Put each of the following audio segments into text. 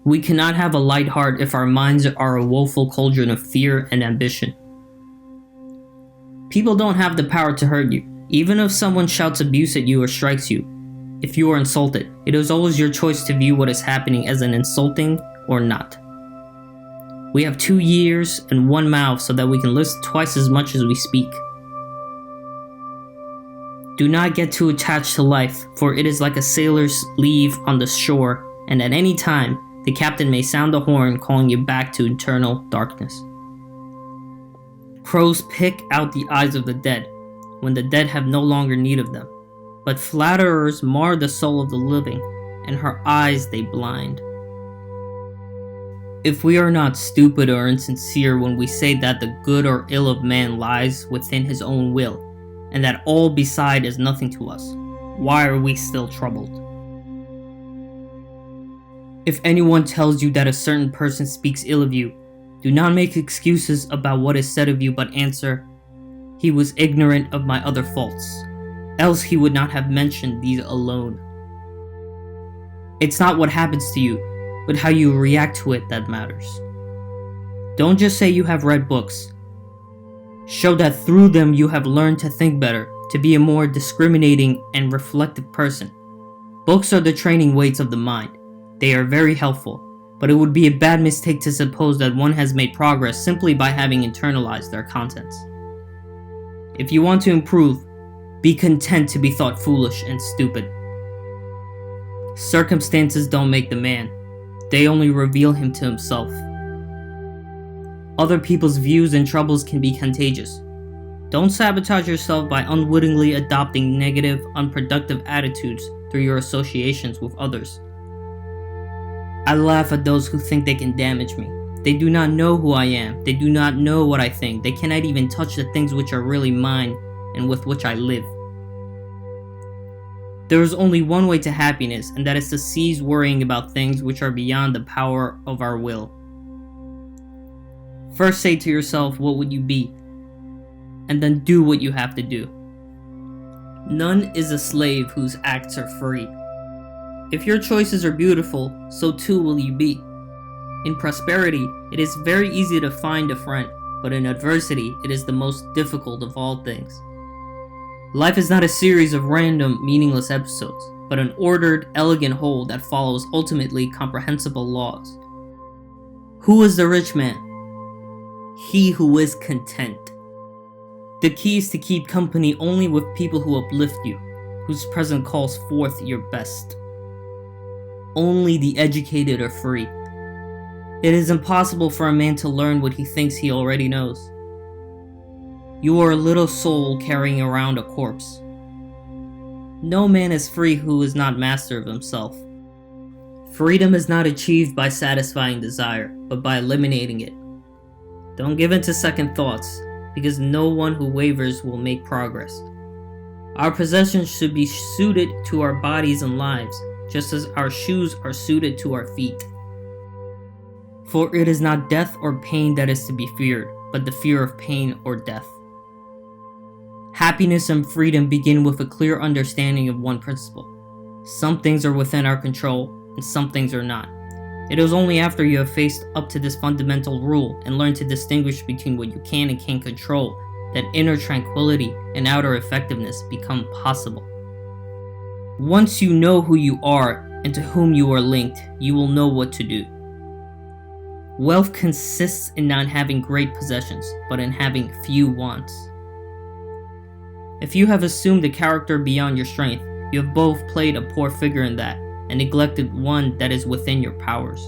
We cannot have a light heart if our minds are a woeful cauldron of fear and ambition. People don't have the power to hurt you, even if someone shouts abuse at you or strikes you. If you are insulted, it is always your choice to view what is happening as an insulting or not. We have 2 ears and 1 mouth so that we can listen twice as much as we speak. Do not get too attached to life, for it is like a sailor's leave on the shore, and at any time, the captain may sound the horn calling you back to eternal darkness. Crows pick out the eyes of the dead, when the dead have no longer need of them. But flatterers mar the soul of the living, and her eyes they blind. If we are not stupid or insincere when we say that the good or ill of man lies within his own will, and that all beside is nothing to us, why are we still troubled? If anyone tells you that a certain person speaks ill of you, do not make excuses about what is said of you, but answer, "He was ignorant of my other faults, else he would not have mentioned these alone." It's not what happens to you, but how you react to it that matters. Don't just say you have read books. Show that through them you have learned to think better, to be a more discriminating and reflective person. Books are the training weights of the mind. They are very helpful, but it would be a bad mistake to suppose that one has made progress simply by having internalized their contents. If you want to improve, be content to be thought foolish and stupid. Circumstances don't make the man. They only reveal him to himself. Other people's views and troubles can be contagious. Don't sabotage yourself by unwittingly adopting negative, unproductive attitudes through your associations with others. I laugh at those who think they can damage me. They do not know who I am. They do not know what I think. They cannot even touch the things which are really mine and with which I live. There is only one way to happiness, and that is to cease worrying about things which are beyond the power of our will. First say to yourself, what would you be? And then do what you have to do. None is a slave whose acts are free. If your choices are beautiful, so too will you be. In prosperity, it is very easy to find a friend, but in adversity, it is the most difficult of all things. Life is not a series of random, meaningless episodes, but an ordered, elegant whole that follows ultimately comprehensible laws. Who is the rich man? He who is content. The key is to keep company only with people who uplift you, whose presence calls forth your best. Only the educated are free. It is impossible for a man to learn what he thinks he already knows. You are a little soul carrying around a corpse. No man is free who is not master of himself. Freedom is not achieved by satisfying desire, but by eliminating it. Don't give in to second thoughts, because no one who wavers will make progress. Our possessions should be suited to our bodies and lives, just as our shoes are suited to our feet. For it is not death or pain that is to be feared, but the fear of pain or death. Happiness and freedom begin with a clear understanding of one principle. Some things are within our control, and some things are not. It is only after you have faced up to this fundamental rule and learned to distinguish between what you can and can't control that inner tranquility and outer effectiveness become possible. Once you know who you are and to whom you are linked, you will know what to do. Wealth consists in not having great possessions, but in having few wants. If you have assumed a character beyond your strength, you have both played a poor figure in that, and neglected one that is within your powers.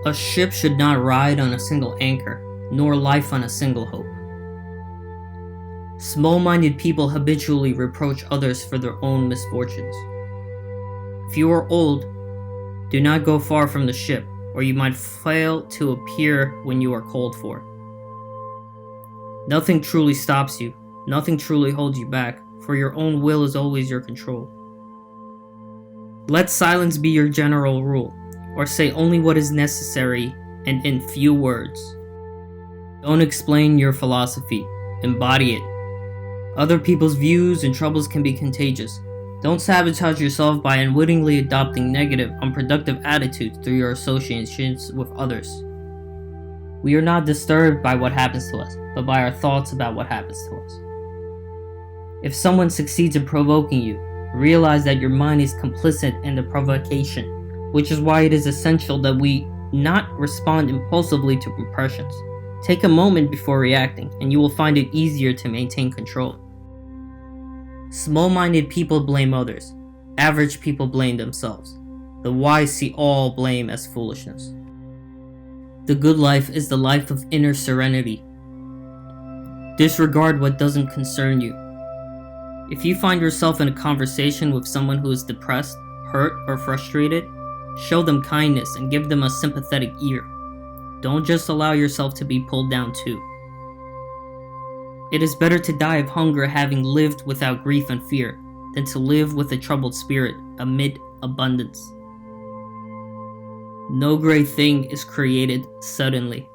A ship should not ride on a single anchor, nor life on a single hope. Small-minded people habitually reproach others for their own misfortunes. If you are old, do not go far from the ship, or you might fail to appear when you are called for. Nothing truly stops you, nothing truly holds you back, for your own will is always your control. Let silence be your general rule, or say only what is necessary and in few words. Don't explain your philosophy, embody it. Other people's views and troubles can be contagious. Don't sabotage yourself by unwittingly adopting negative, unproductive attitudes through your associations with others. We are not disturbed by what happens to us, but by our thoughts about what happens to us. If someone succeeds in provoking you, realize that your mind is complicit in the provocation, which is why it is essential that we not respond impulsively to impressions. Take a moment before reacting, and you will find it easier to maintain control. Small-minded people blame others. Average people blame themselves. The wise see all blame as foolishness. The good life is the life of inner serenity. Disregard what doesn't concern you. If you find yourself in a conversation with someone who is depressed, hurt, or frustrated, show them kindness and give them a sympathetic ear. Don't just allow yourself to be pulled down too. It is better to die of hunger having lived without grief and fear than to live with a troubled spirit amid abundance. No great thing is created suddenly.